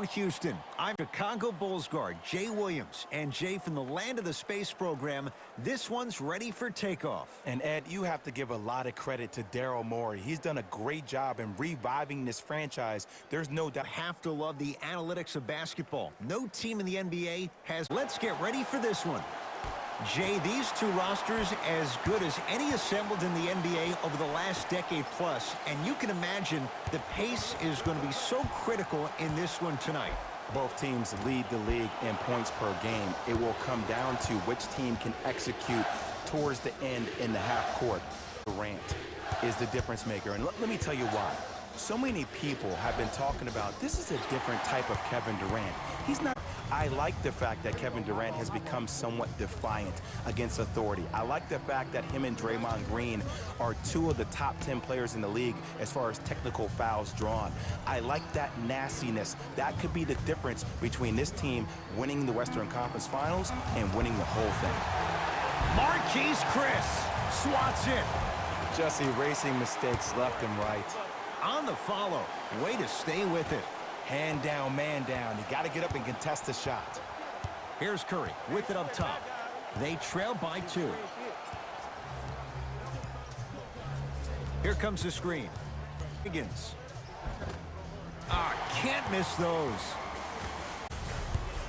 Houston, I'm Chicago Bulls guard Jay Williams, and Jay, from the land of the space program, this one's ready for takeoff. And Ed, you have to give a lot of credit to Daryl Morey. He's done a great job in reviving this franchise. There's no doubt. Have to love the analytics of basketball. No team in the NBA has. Let's get ready for this one. Jay, these two rosters as good as any assembled in the NBA over the last decade plus, and you can imagine the pace is going to be so critical in this one tonight. Both teams lead the league in points per game. It will come down to which team can execute towards the end in the half court. Durant is the difference maker, and let me tell you why. So many people have been talking about this is a different type of Kevin Durant. He's not. I like the fact that Kevin Durant has become somewhat defiant against authority. I like the fact that him and Draymond Green are two of the top 10 players in the league as far as technical fouls drawn. I like that nastiness. That could be the difference between this team winning the Western Conference Finals and winning the whole thing. Marquise Chris swats it. Just erasing mistakes left and right. On the follow. Way to stay with it. Hand down, man down. You got to get up and contest the shot. Here's Curry with it up top. They trail by 2. Here comes the screen. Higgins. Can't miss those.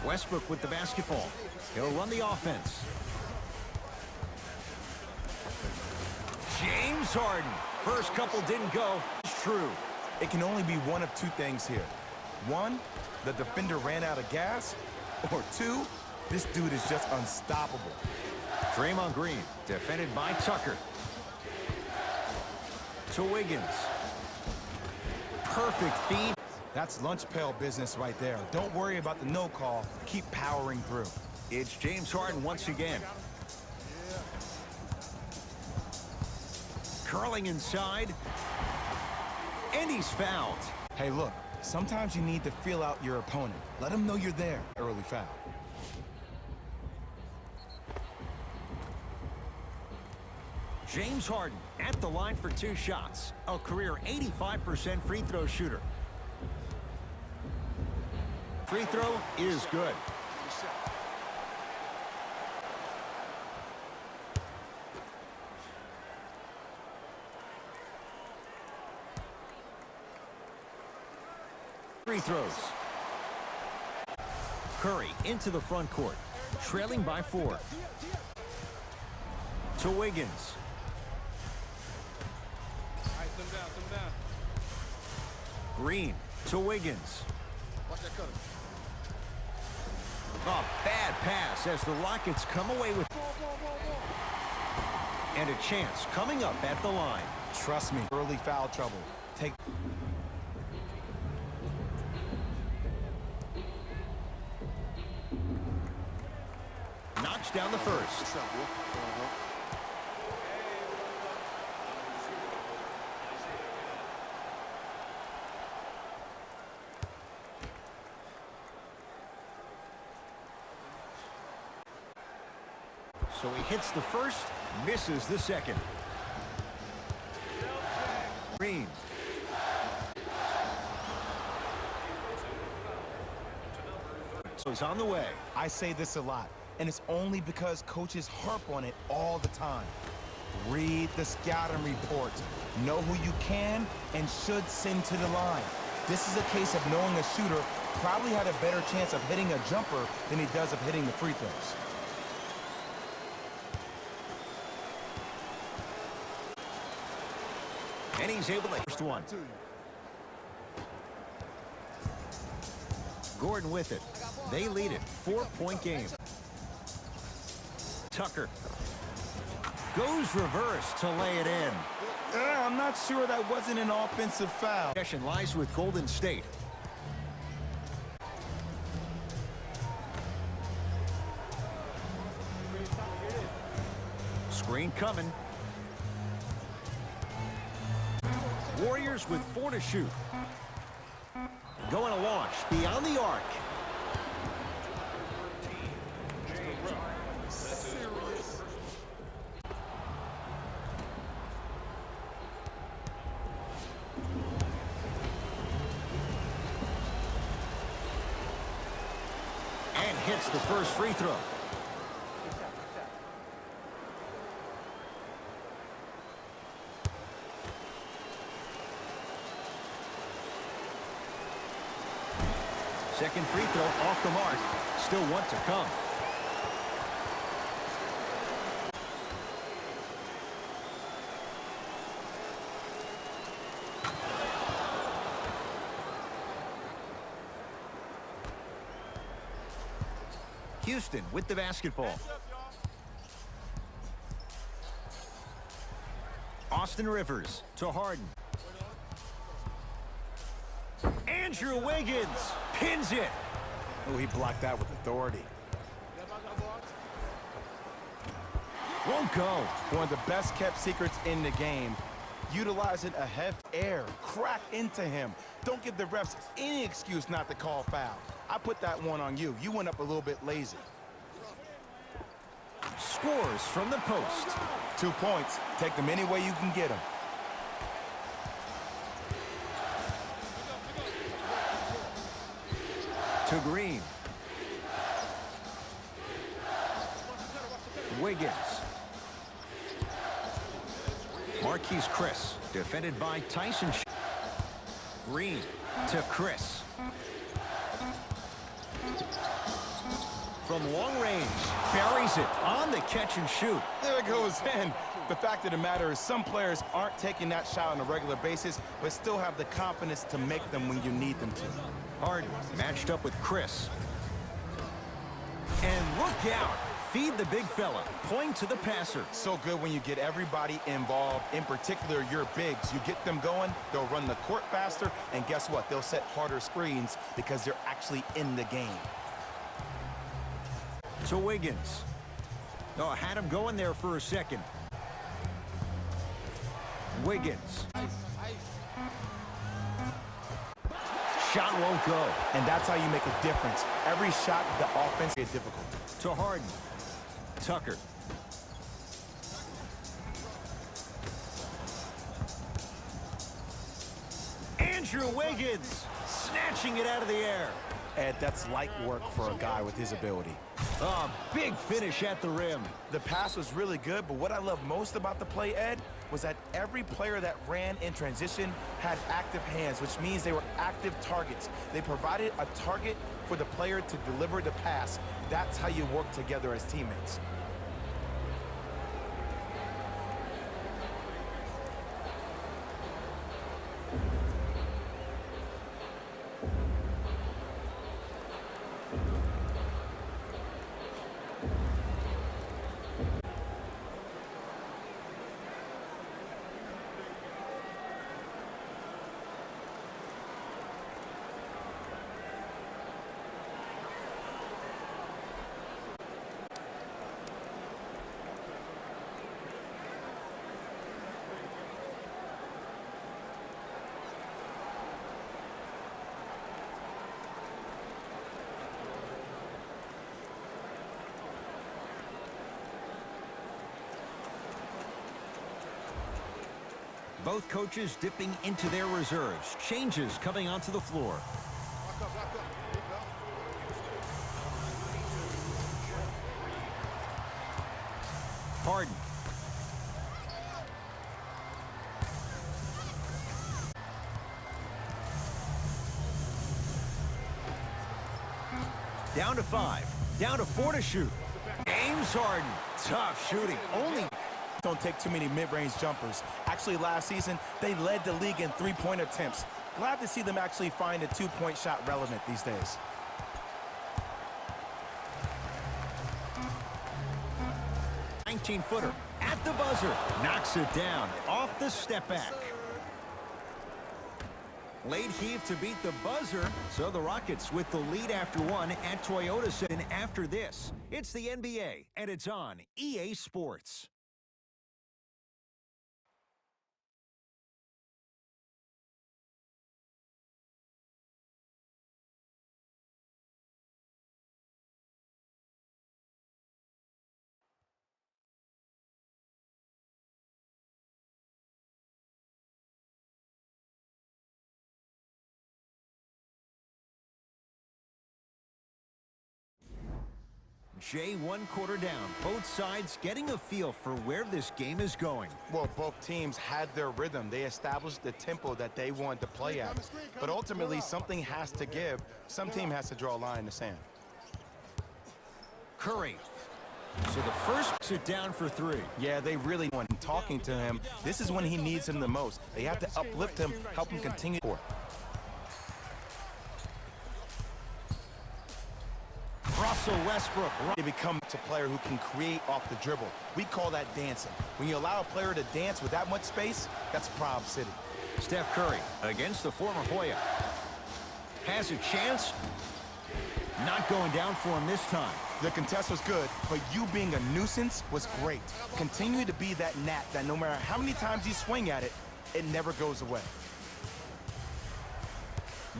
Westbrook with the basketball. He'll run the offense. James Harden. First couple didn't go. It's true. It can only be one of two things here. One, the defender ran out of gas, or two, this dude is just unstoppable. Draymond Green, defended by Tucker. To Wiggins. Perfect feed. That's lunch pail business right there. Don't worry about the no call. Keep powering through. It's James Harden once again. Curling inside. And he's fouled. Hey, look. Sometimes you need to feel out your opponent. Let them know you're there. Early foul. James Harden at the line for 2 shots. A career 85% free throw shooter. Free throw is good. Free throws. Curry into the front court, trailing by 4. To Wiggins. Green to Wiggins. A bad pass as the Rockets come away with. And a chance coming up at the line. Trust me, early foul trouble. Take. Knocks down the first. So he hits the first, misses the second. Green. So he's on the way. I say this a lot, and it's only because coaches harp on it all the time. Read the scouting report. Know who you can and should send to the line. This is a case of knowing a shooter probably had a better chance of hitting a jumper than he does of hitting the free throws. And he's able to first one. Gordon with it. They lead it. 4-point game. Tucker goes reverse to lay it in. I'm not sure that wasn't an offensive foul. Possession lies with Golden State. Screen coming. Warriors with 4 to shoot. Going to launch beyond the arc. hits the first free throw. Second free throw off the mark. Still one to come. Houston with the basketball. Austin Rivers to Harden. Andrew Wiggins pins it. Oh, he blocked that with authority. Won't go. One of the best kept secrets in the game. Utilizing a heft air, crack into him. Don't give the refs any excuse not to call foul. I put that one on you. You went up a little bit lazy. Scores from the post. 2 points. Take them any way you can get them. To Green. Wiggins. Marquise Chris, defended by Tyson. Green to Chris. From long range, buries it on the catch and shoot. There it goes in. The fact of the matter is some players aren't taking that shot on a regular basis, but still have the confidence to make them when you need them to. Harden matched up with Chris. And look out. Feed the big fella. Point to the passer. So good when you get everybody involved, in particular your bigs. You get them going, they'll run the court faster, and guess what? They'll set harder screens because they're actually in the game. To Wiggins. Oh, had him going there for a second. Wiggins. Shot won't go. And that's how you make a difference. Every shot, the offense is difficult. To Harden. Tucker. Andrew Wiggins snatching it out of the air. Ed, that's light work for a guy with his ability. Oh, big finish at the rim. The pass was really good, but what I love most about the play, Ed, was that every player that ran in transition had active hands, which means they were active targets. They provided a target for the player to deliver the pass. That's how you work together as teammates. Both coaches dipping into their reserves. Changes coming onto the floor. Harden. Down to 5. Down to 4 to shoot. James Harden. Tough shooting. Only Don't take too many mid-range jumpers. Actually, last season, they led the league in three-point attempts. Glad to see them actually find a two-point shot relevant these days. footer at the buzzer. Knocks it down off the step back. Late heave to beat the buzzer. So the Rockets with the lead after one at Toyota Center. And after this, it's the NBA, and it's on EA Sports. Jay, one quarter down. Both sides getting a feel for where this game is going. Well, both teams had their rhythm. They established the tempo that they wanted to play at. But ultimately, something has to give. Some team has to draw a line in the sand. Curry. So the first sit down for three. Yeah, they really want talking to him. This is when he needs him the most. They have to uplift him, help him continue. Russell Westbrook. They become a player who can create off the dribble. We call that dancing. When you allow a player to dance with that much space, that's Prob City. Steph Curry against the former Hoya. Has a chance. Not going down for him this time. The contest was good, but you being a nuisance was great. Continue to be that gnat that no matter how many times you swing at it, it never goes away.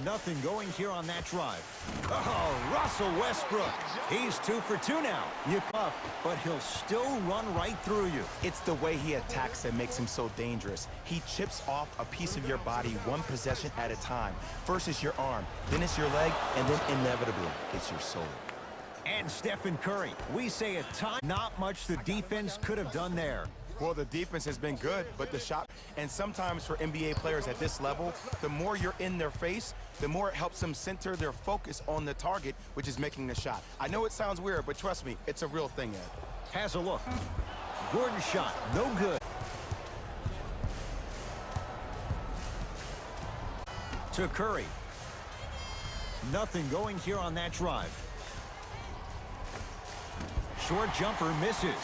Nothing going here on that drive. Oh, Russell Westbrook. He's 2 for 2 now. You up, but he'll still run right through you. It's the way he attacks that makes him so dangerous. He chips off a piece of your body one possession at a time. First is your arm, then it's your leg, and then inevitably, it's your soul. And Stephen Curry. We say at time, not much the defense could have done there. Well, the defense has been good, but the shot, and sometimes for NBA players at this level, the more you're in their face, the more it helps them center their focus on the target, which is making the shot. I know it sounds weird, but trust me, it's a real thing, Ed. Has a look. Gordon shot, no good. To Curry. Nothing going here on that drive. Short jumper misses.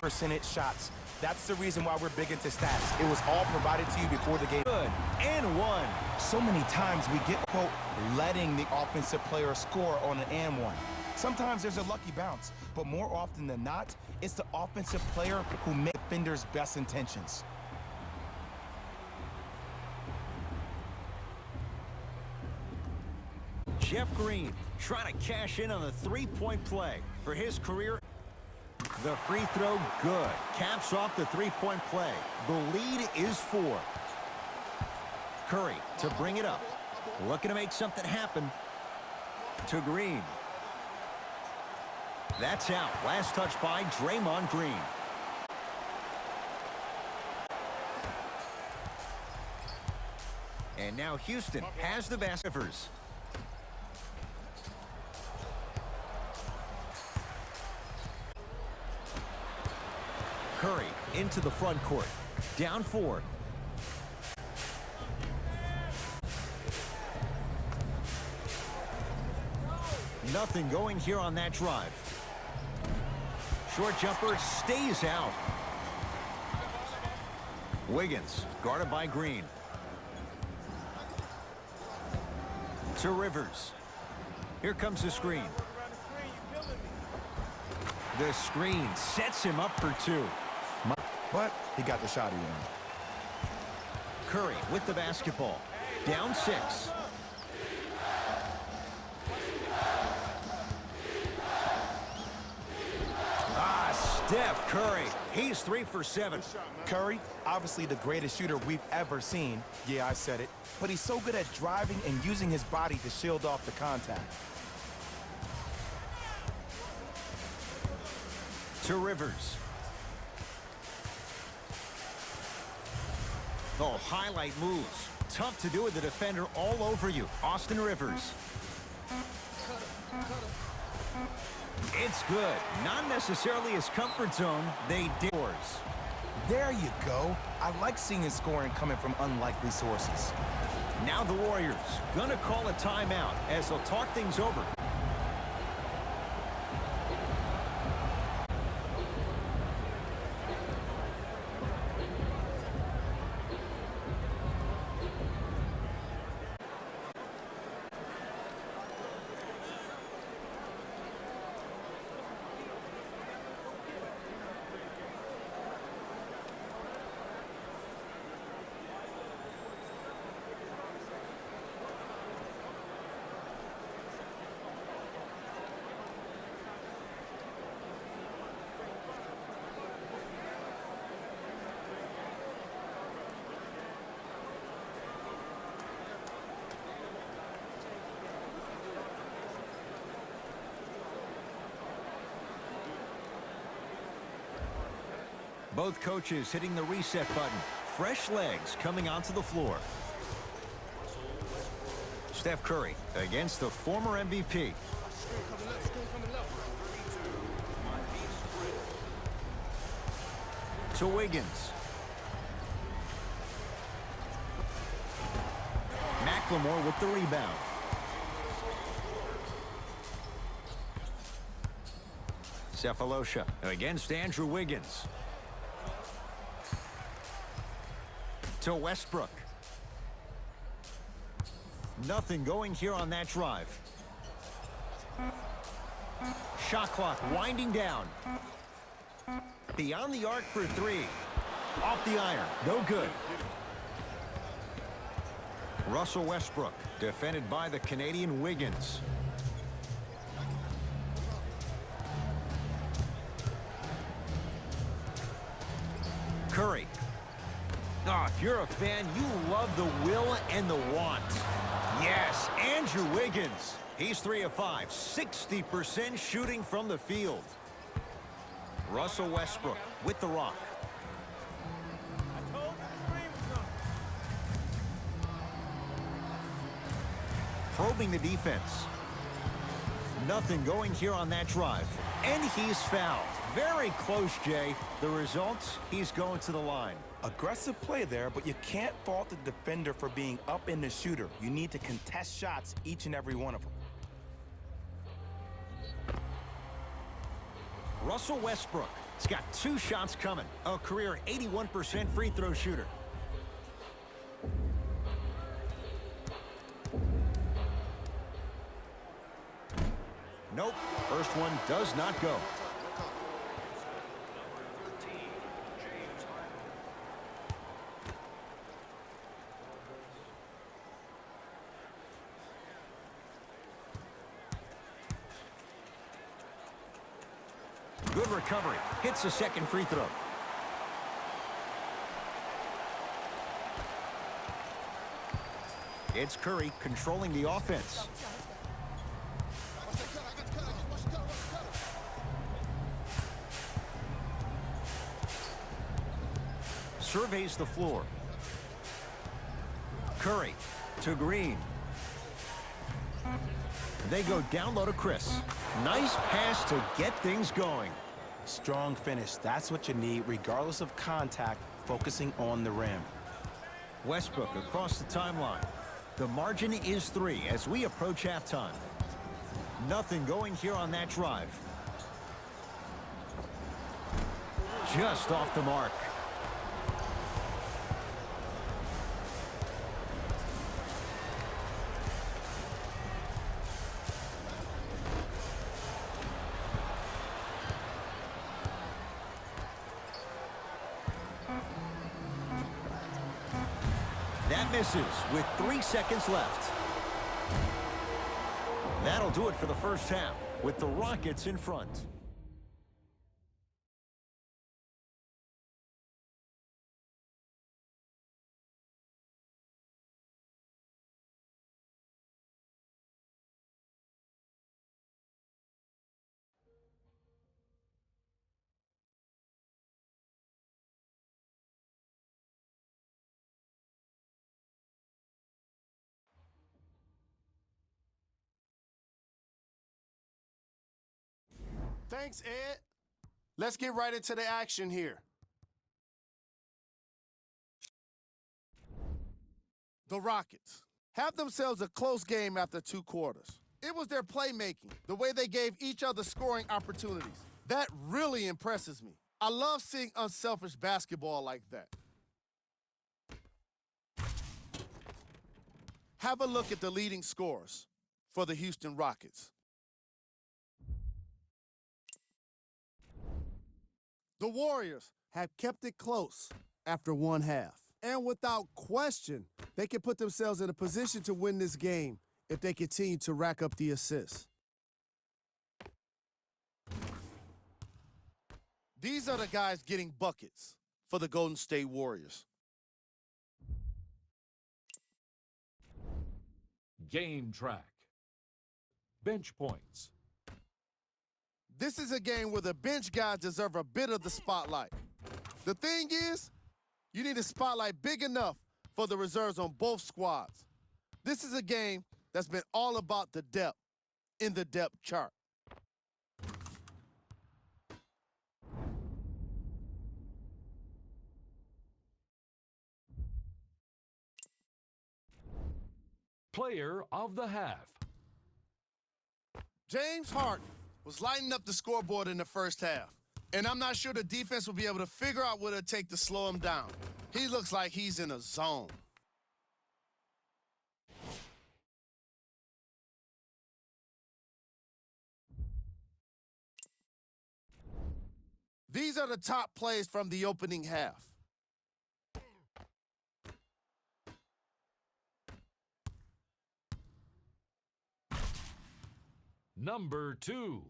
Percentage shots. That's the reason why we're big into stats. It was all provided to you before the game. Good. And one. So many times we get, quote, letting the offensive player score on an and one. Sometimes there's a lucky bounce, but more often than not, it's the offensive player who makes defenders' best intentions. Jeff Green trying to cash in on the three-point play for his career. The free throw, good. Caps off the three-point play. The lead is 4. Curry to bring it up. Looking to make something happen. To Green. That's out. Last touch by Draymond Green. And now Houston has the basket. Curry into the front court. Down 4. Nothing going here on that drive. Short jumper stays out. Wiggins guarded by Green. To Rivers. Here comes the screen. The screen sets him up for 2. But he got the shot he wanted. Curry with the basketball. Down 6. Steph Curry. He's 3 for 7. Curry, obviously the greatest shooter we've ever seen. Yeah, I said it. But he's so good at driving and using his body to shield off the contact. To Rivers. Oh, highlight moves. Tough to do with the defender all over you. Austin Rivers. It's good. Not necessarily his comfort zone. They did. There you go. I like seeing his scoring coming from unlikely sources. Now the Warriors gonna call a timeout as they'll talk things over. Both coaches hitting the reset button. Fresh legs coming onto the floor. Steph Curry against the former MVP. To Wiggins. McLemore with the rebound. Cephalosha against Andrew Wiggins. To Westbrook. Nothing going here on that drive. Shot clock winding down. Beyond the arc for three. Off the iron. No good. Russell Westbrook defended by the Canadian Wiggins. Curry. Oh, if you're a fan, you love the will and the want. Yes, Andrew Wiggins. He's 3 of 5, 60% shooting from the field. Russell Westbrook with the rock. Probing the defense. Nothing going here on that drive. And he's fouled. Very close, Jay. The result, he's going to the line. Aggressive play there, but you can't fault the defender for being up in the shooter. You need to contest shots, each and every one of them. Russell Westbrook. He's got 2 shots coming. A career 81% free throw shooter. Nope. First one does not go. Good recovery. Hits the second free throw. It's Curry controlling the offense. Surveys the floor. Curry to Green. They go down low to Chris. Nice pass to get things going. Strong finish. That's what you need, regardless of contact, focusing on the rim. Westbrook across the timeline. The margin is 3 as we approach halftime. Nothing going here on that drive. Just off the mark. That misses with 3 seconds left. That'll do it for the first half with the Rockets in front. Thanks, Ed. Let's get right into the action here. The Rockets have themselves a close game after 2 quarters. It was their playmaking, the way they gave each other scoring opportunities. That really impresses me. I love seeing unselfish basketball like that. Have a look at the leading scorers for the Houston Rockets. The Warriors have kept it close after 1 half. And without question, they can put themselves in a position to win this game if they continue to rack up the assists. These are the guys getting buckets for the Golden State Warriors. Game track. Bench points. This is a game where the bench guys deserve a bit of the spotlight. The thing is, you need a spotlight big enough for the reserves on both squads. This is a game that's been all about the depth in the depth chart. Player of the half. James Harden was lighting up the scoreboard in the first half, and I'm not sure the defense will be able to figure out what it'll take to slow him down. He looks like he's in a zone. These are the top plays from the opening half. Number 2.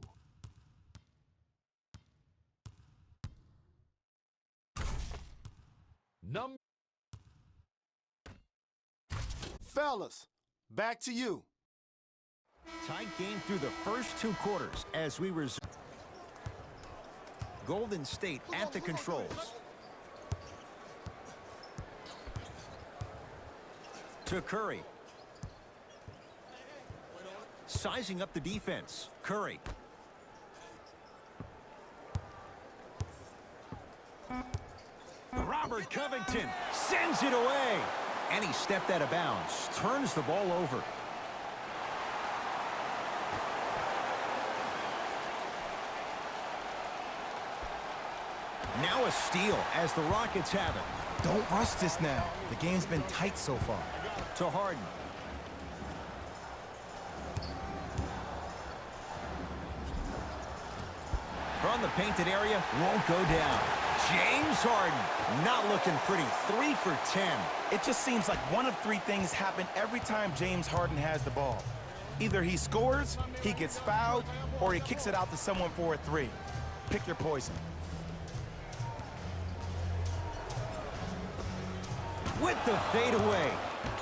Fellas, back to you. Tight game through the first 2 quarters as we resume. Golden State at the controls. To Curry. Sizing up the defense. Curry. Robert Covington sends it away. And he stepped out of bounds. Turns the ball over. Now a steal as the Rockets have it. Don't rush this now. The game's been tight so far. To Harden. From the painted area, won't go down. James Harden, not looking pretty. 3 for 10. It just seems like one of 3 things happen every time James Harden has the ball. Either he scores, he gets fouled, or he kicks it out to someone for a 3. Pick your poison. With the fadeaway,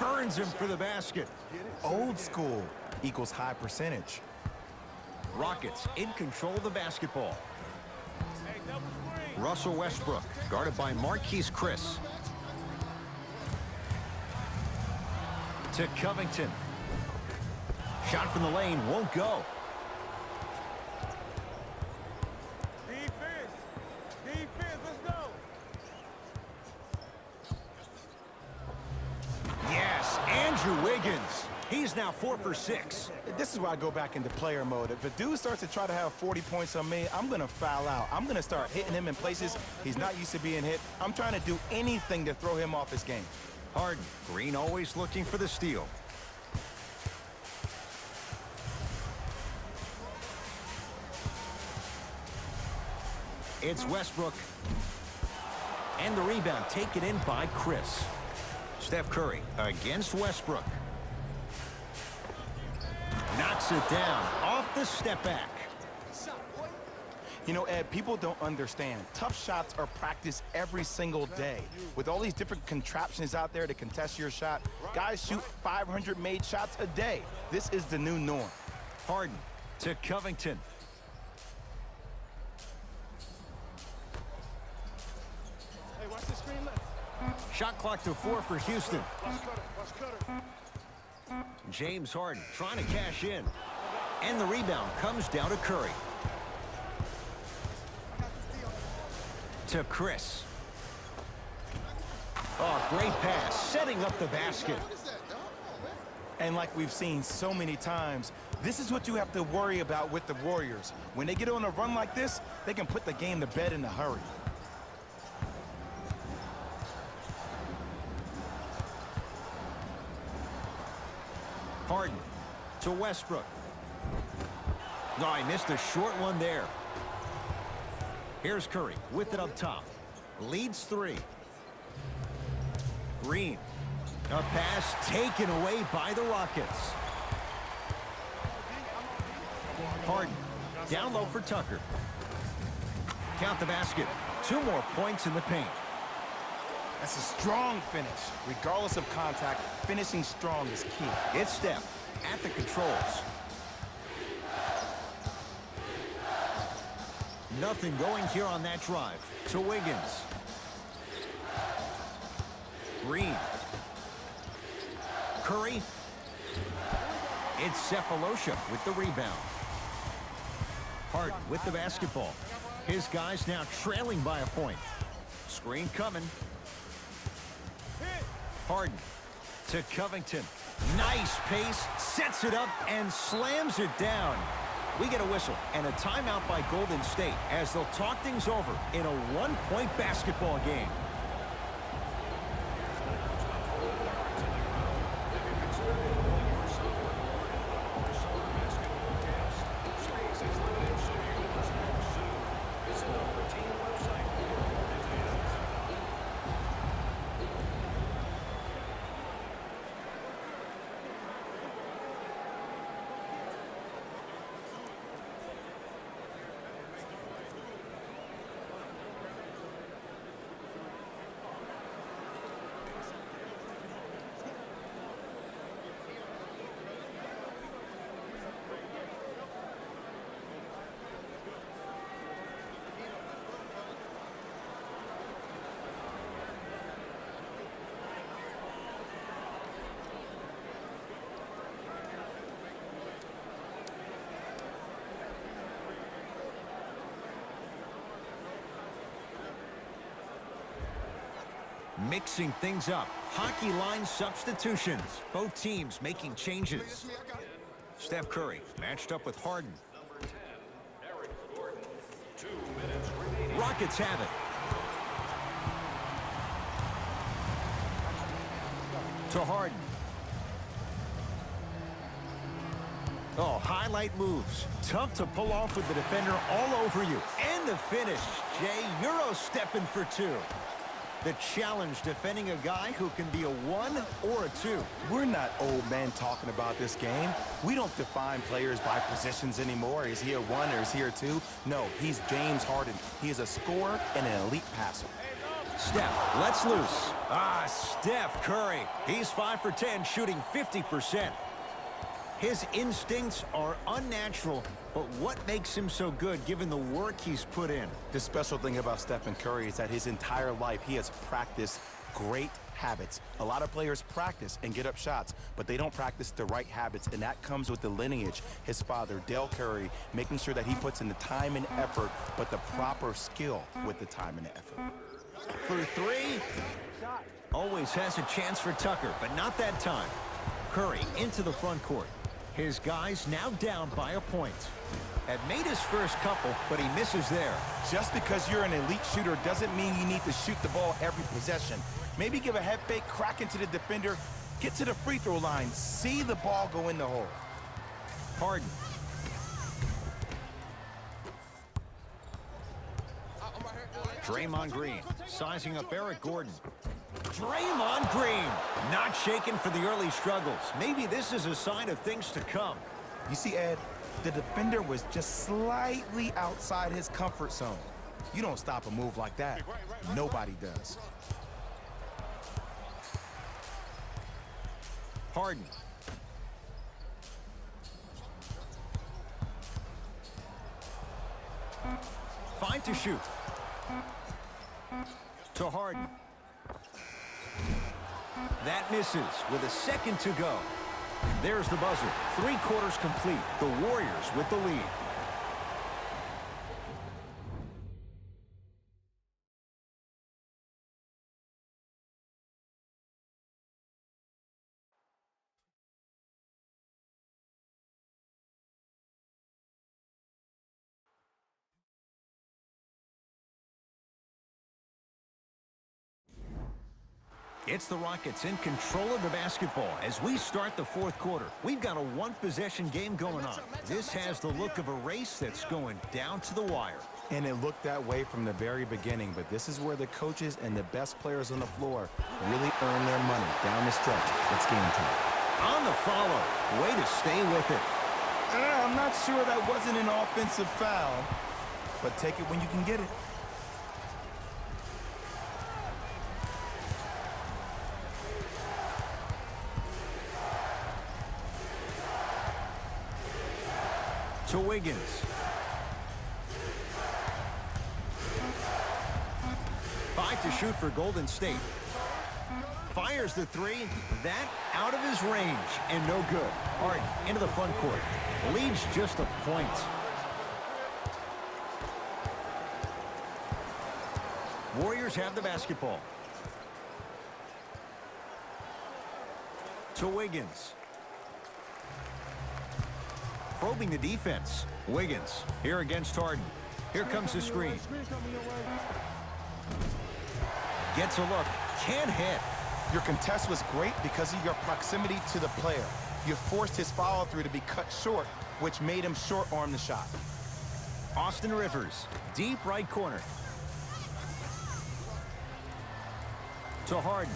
burns him for the basket. Old school equals high percentage. Rockets in control of the basketball. Russell Westbrook, guarded by Marquise Chris. To Covington. Shot from the lane, won't go. Defense, let's go. Yes, Andrew Wiggins. He's now 4 for 6. This is where I go back into player mode. If a dude starts to try to have 40 points on me, I'm going to foul out. I'm going to start hitting him in places he's not used to being hit. I'm trying to do anything to throw him off his game. Harden, Green always looking for the steal. It's Westbrook. And the rebound taken in by Chris. Steph Curry against Westbrook. Knocks it down off the step back. You know, Ed, people don't understand. Tough shots are practiced every single day. With all these different contraptions out there to contest your shot, guys shoot 500 made shots a day. This is the new norm. Harden to Covington. Hey, watch the screen left. Shot clock to 4 for Houston. James Harden trying to cash in. And the rebound comes down to Curry. To Chris. Oh, great pass, setting up the basket. And like we've seen so many times, this is what you have to worry about with the Warriors. When they get on a run like this, they can put the game to bed in a hurry. Harden to Westbrook. No, I missed a short one there. Here's Curry with it up top. Leads 3. Green. A pass taken away by the Rockets. Harden. Down low for Tucker. Count the basket. 2 more points in the paint. That's a strong finish. Regardless of contact, finishing strong is key. It's Steph at the controls. Nothing going here on that drive. To Wiggins. Green. Curry. It's Cephalosha with the rebound. Harden with the basketball. His guys now trailing by a point. Screen coming. Harden to Covington. Nice pace, sets it up, and slams it down. We get a whistle and a timeout by Golden State as they'll talk things over in a one-point basketball game. Mixing things up. Hockey line substitutions. Both teams making changes. Steph Curry matched up with Harden. Rockets have it. To Harden. Oh, highlight moves. Tough to pull off with the defender all over you. And the finish. Jay, Euro stepping for two. The challenge defending a guy who can be a 1 or a 2. We're not old men talking about this game. We don't define players by positions anymore. Is he a 1 or is he a 2? No, he's James Harden. He is a scorer and an elite passer. Steph lets loose. Steph Curry. He's 5 for 10, shooting 50%. His instincts are unnatural, but what makes him so good given the work he's put in? The special thing about Stephen Curry is that his entire life he has practiced great habits. A lot of players practice and get up shots, but they don't practice the right habits, and that comes with the lineage. His father, Dale Curry, making sure that he puts in the time and effort, but the proper skill with the time and the effort. For three, always has a chance for Tucker, but not that time. Curry into the front court. His guys now down by a point. Had made his first couple, but he misses there. Just because you're an elite shooter doesn't mean you need to shoot the ball every possession. Maybe give a head fake, crack into the defender, get to the free throw line, see the ball go in the hole. Harden. Draymond Green sizing up Eric Gordon. Draymond Green not shaken for the early struggles. Maybe this is a sign of things to come. You see, Ed, the defender was just slightly outside his comfort zone. You don't stop a move like that. Nobody does. Harden. Fine to shoot. To Harden. That misses with a second to go. There's the buzzer. 3 quarters complete. The Warriors with the lead. It's the Rockets in control of the basketball as we start the fourth quarter. We've got a one-possession game going on. This has the look of a race that's going down to the wire. And it looked that way from the very beginning, but this is where the coaches and the best players on the floor really earn their money down the stretch. It's game time. On the follow. Way to stay with it. I'm not sure that wasn't an offensive foul, but take it when you can get it. To Wiggins. 5 to shoot for Golden State. Fires the three. That out of his range and no good. Harden into the front court. Leads just a point. Warriors have the basketball. To Wiggins. Probing the defense. Wiggins here against Harden. Here comes the screen. Gets a look. Can't hit. Your contest was great because of your proximity to the player. You forced his follow-through to be cut short, which made him short-arm the shot. Austin Rivers, deep right corner. To Harden.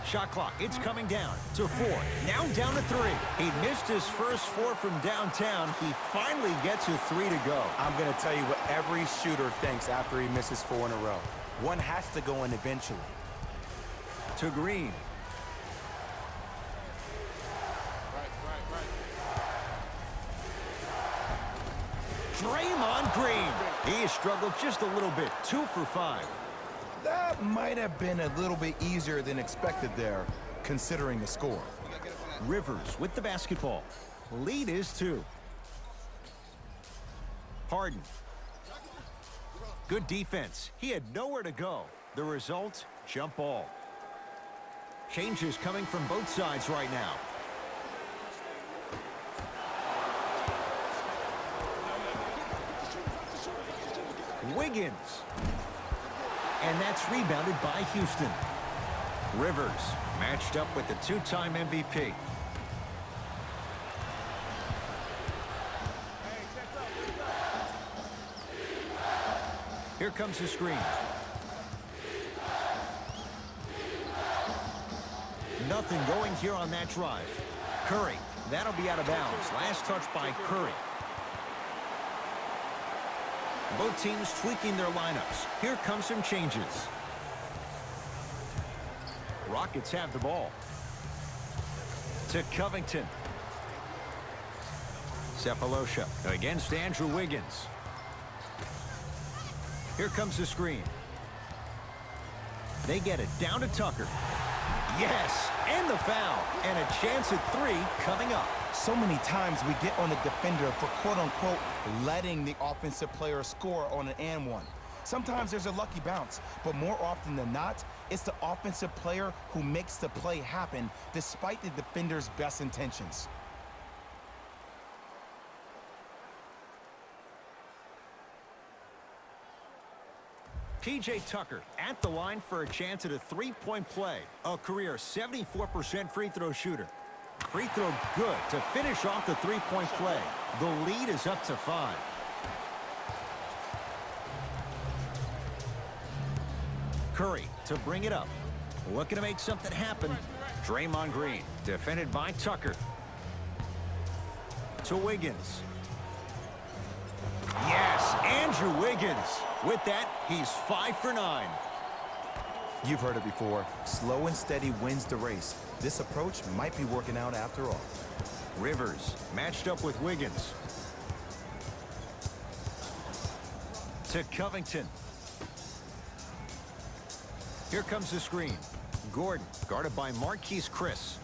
Shot clock, it's coming down to 4. Now down to 3. He missed his first 4 from downtown. He finally gets a 3 to go. I'm going to tell you what every shooter thinks after he misses 4 in a row. One has to go in eventually. To Green. Draymond Green. He struggled just a little bit. 2 for 5. That might have been a little bit easier than expected there, considering the score. Rivers with the basketball. Lead is 2. Harden. Good defense. He had nowhere to go. The result, jump ball. Changes coming from both sides right now. Wiggins. And that's rebounded by Houston. Rivers matched up with the 2-time MVP. Here comes the screen. Nothing going here on that drive. Curry, that'll be out of bounds. Last touch by Curry. Both teams tweaking their lineups. Here come some changes. Rockets have the ball. To Covington. Cephalosha against Andrew Wiggins. Here comes the screen. They get it down to Tucker. Yes, and the foul. And a chance at 3 coming up. So many times we get on the defender for quote-unquote letting the offensive player score on an and one. Sometimes there's a lucky bounce, but more often than not, it's the offensive player who makes the play happen despite the defender's best intentions. P.J. Tucker at the line for a chance at a 3-point play. A career 74% free throw shooter. Free throw good to finish off the 3-point play. The lead is up to 5. Curry to bring it up. Looking to make something happen. Draymond Green defended by Tucker. To Wiggins. Yes, Andrew Wiggins. With that, he's 5 for 9. You've heard it before. Slow and steady wins the race. This approach might be working out after all. Rivers matched up with Wiggins. To Covington. Here comes the screen. Gordon guarded by Marquise Chris.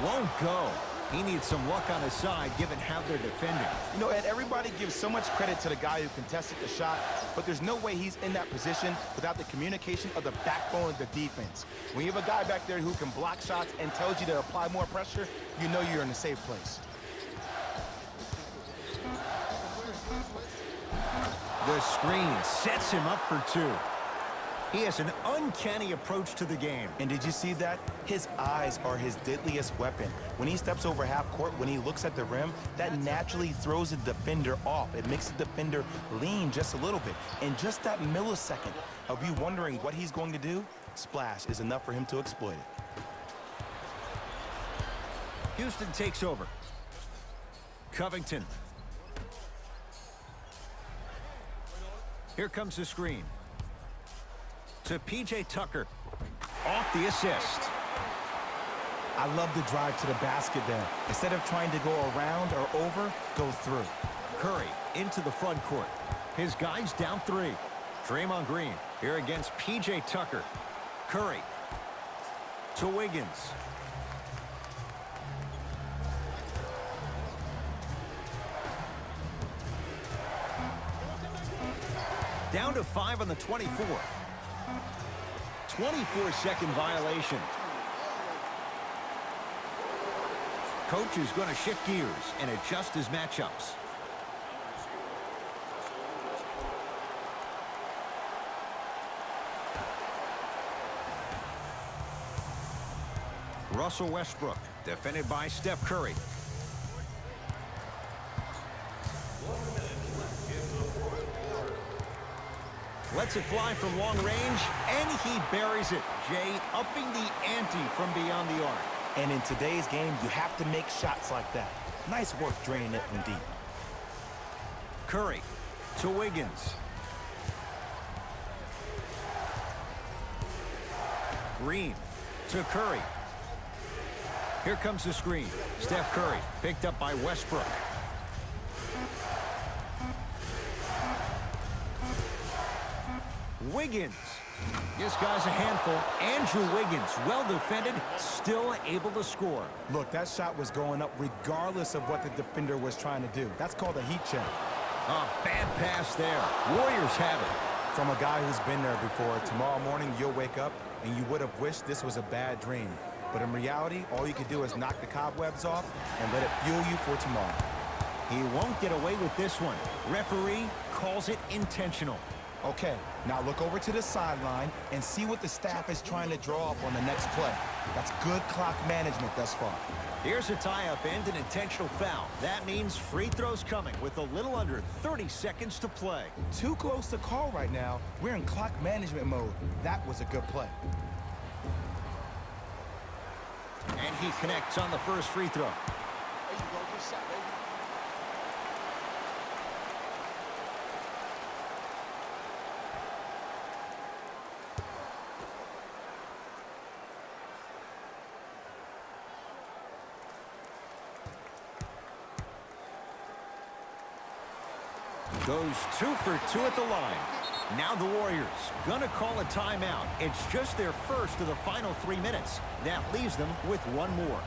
Won't go. He needs some luck on his side given how they're defending. You know, Ed, everybody gives so much credit to the guy who contested the shot, but there's no way he's in that position without the communication of the backbone of the defense. When you have a guy back there who can block shots and tells you to apply more pressure, you know you're in a safe place. The screen sets him up for 2. He has an uncanny approach to the game. And did you see that? His eyes are his deadliest weapon. When he steps over half court, when he looks at the rim, that naturally throws the defender off. It makes the defender lean just a little bit. And just that millisecond of you wondering what he's going to do, splash is enough for him to exploit it. Houston takes over. Covington. Here comes the screen. To P.J. Tucker. Off the assist. I love the drive to the basket there. Instead of trying to go around or over, go through. Curry into the front court. His guy's down 3. Draymond Green here against P.J. Tucker. Curry to Wiggins. Down to 5 on the 24. 24-second violation. Coach is going to shift gears and adjust his matchups. Russell Westbrook, defended by Steph Curry. Lets it fly from long range, and he buries it. Jay upping the ante from beyond the arc. And in today's game, you have to make shots like that. Nice work draining it from deep. Curry to Wiggins. Green to Curry. Here comes the screen. Steph Curry picked up by Westbrook. Wiggins. This guy's a handful. Andrew Wiggins, well defended, still able to score. Look, that shot was going up regardless of what the defender was trying to do. That's called a heat check. Bad pass there. Warriors have it. From a guy who's been there before, tomorrow morning you'll wake up and you would have wished this was a bad dream. But in reality, all you can do is knock the cobwebs off and let it fuel you for tomorrow. He won't get away with this one. Referee calls it intentional. Okay, now look over to the sideline and see what the staff is trying to draw up on the next play. That's good clock management thus far. Here's a tie-up and an intentional foul. That means free throws coming with a little under 30 seconds to play. Too close to call right now. We're in clock management mode. That was a good play. And he connects on the first free throw. Goes 2 for 2 at the line. Now the Warriors gonna call a timeout. It's just their first of the final 3 minutes. That leaves them with one more.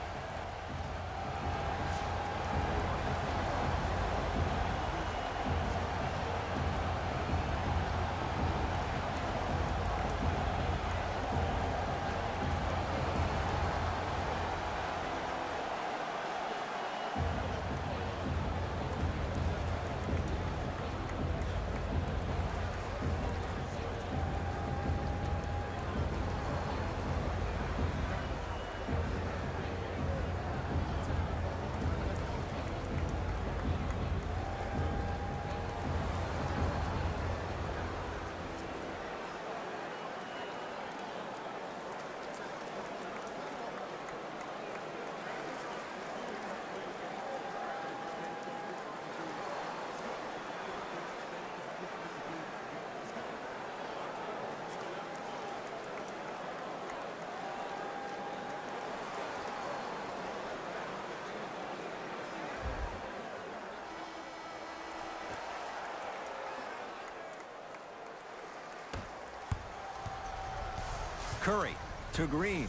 Curry to Green.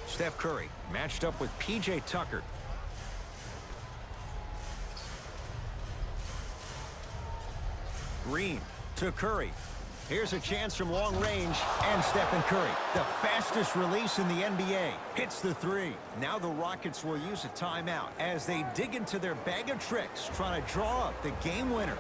Steph Curry matched up with P.J. Tucker. Green to Curry. Here's a chance from long range, and Stephen Curry, the fastest release in the NBA, hits the 3. Now the Rockets will use a timeout as they dig into their bag of tricks, trying to draw up the game winner.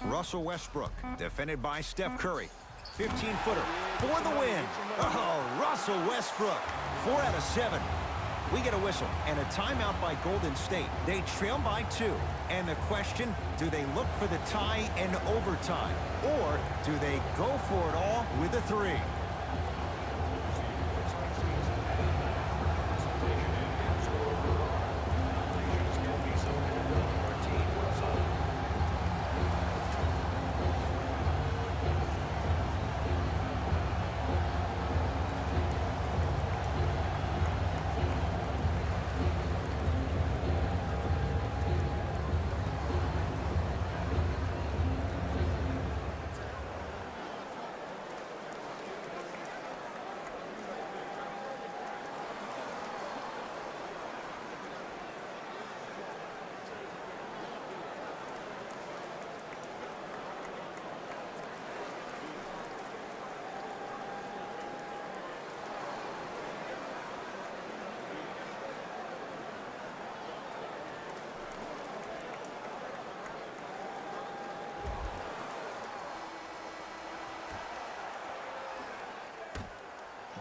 Russell Westbrook, defended by Steph Curry. 15-footer for the win. Oh, Russell Westbrook. 4 out of 7. We get a whistle and a timeout by Golden State. They trail by 2. And the question, do they look for the tie in overtime? Or do they go for it all with a 3?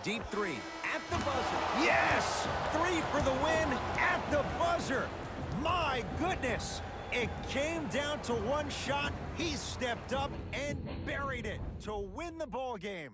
Deep 3 at the buzzer. Yes! 3 for the win at the buzzer. My goodness! It came down to one shot. He stepped up and buried it to win the ball game.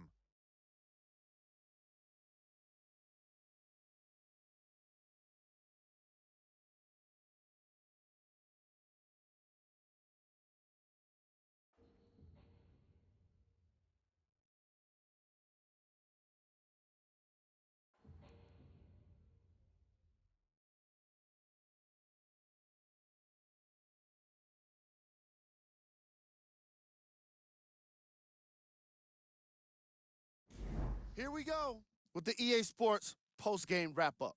Here we go with the EA Sports post-game wrap-up.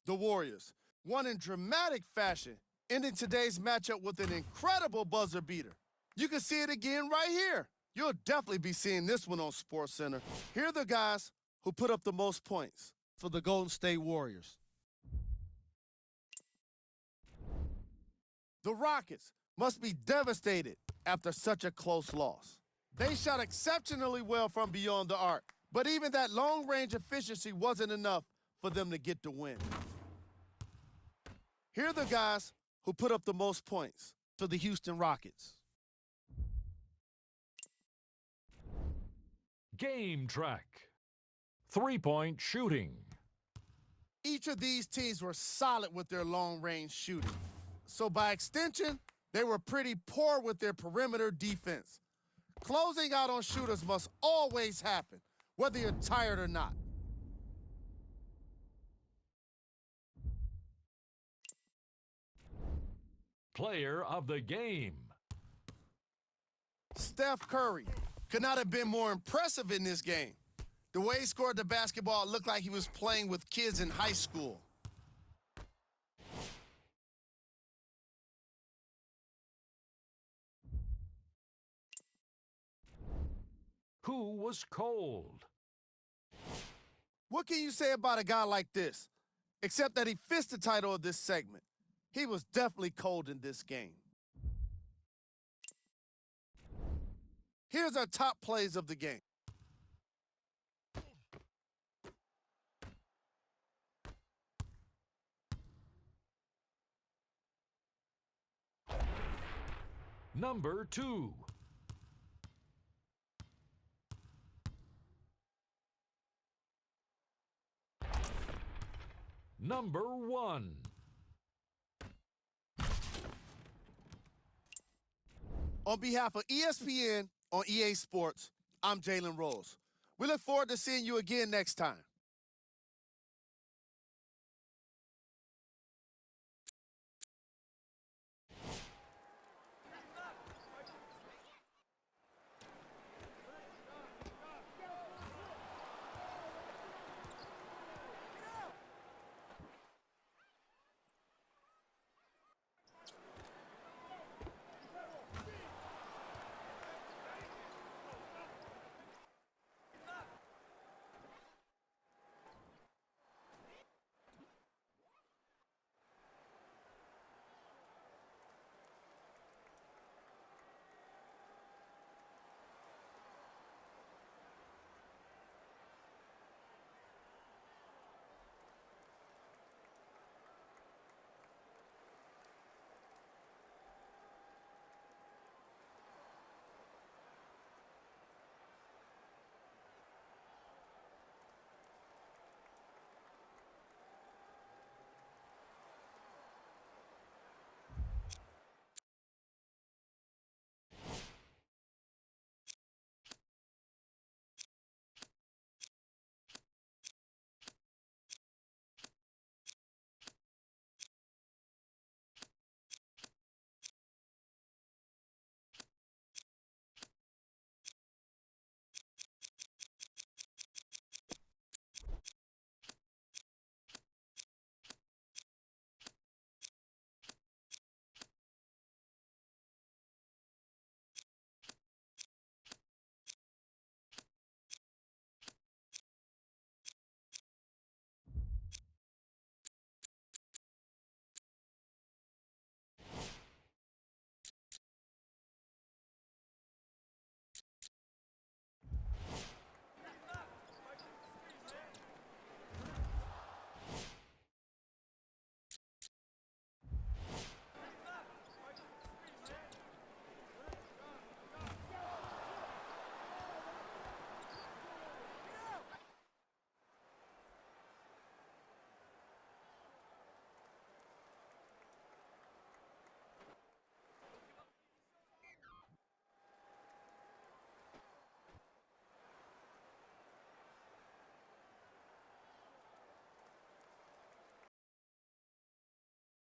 The Warriors won in dramatic fashion, ending today's matchup with an incredible buzzer beater. You can see it again right here. You'll definitely be seeing this one on SportsCenter. Here are the guys who put up the most points for the Golden State Warriors. The Rockets must be devastated after such a close loss. They shot exceptionally well from beyond the arc, but even that long-range efficiency wasn't enough for them to get the win. Here are the guys who put up the most points for the Houston Rockets. Game track. 3-point shooting. Each of these teams were solid with their long-range shooting. So by extension, they were pretty poor with their perimeter defense. Closing out on shooters must always happen, whether you're tired or not. Player of the game. Steph Curry could not have been more impressive in this game. The way he scored the basketball looked like he was playing with kids in high school. Who was cold? What can you say about a guy like this? Except that he fits the title of this segment. He was definitely cold in this game. Here's our top plays of the game. Number 2. Number 1. On behalf of ESPN on EA Sports, I'm Jalen Rose. We look forward to seeing you again next time.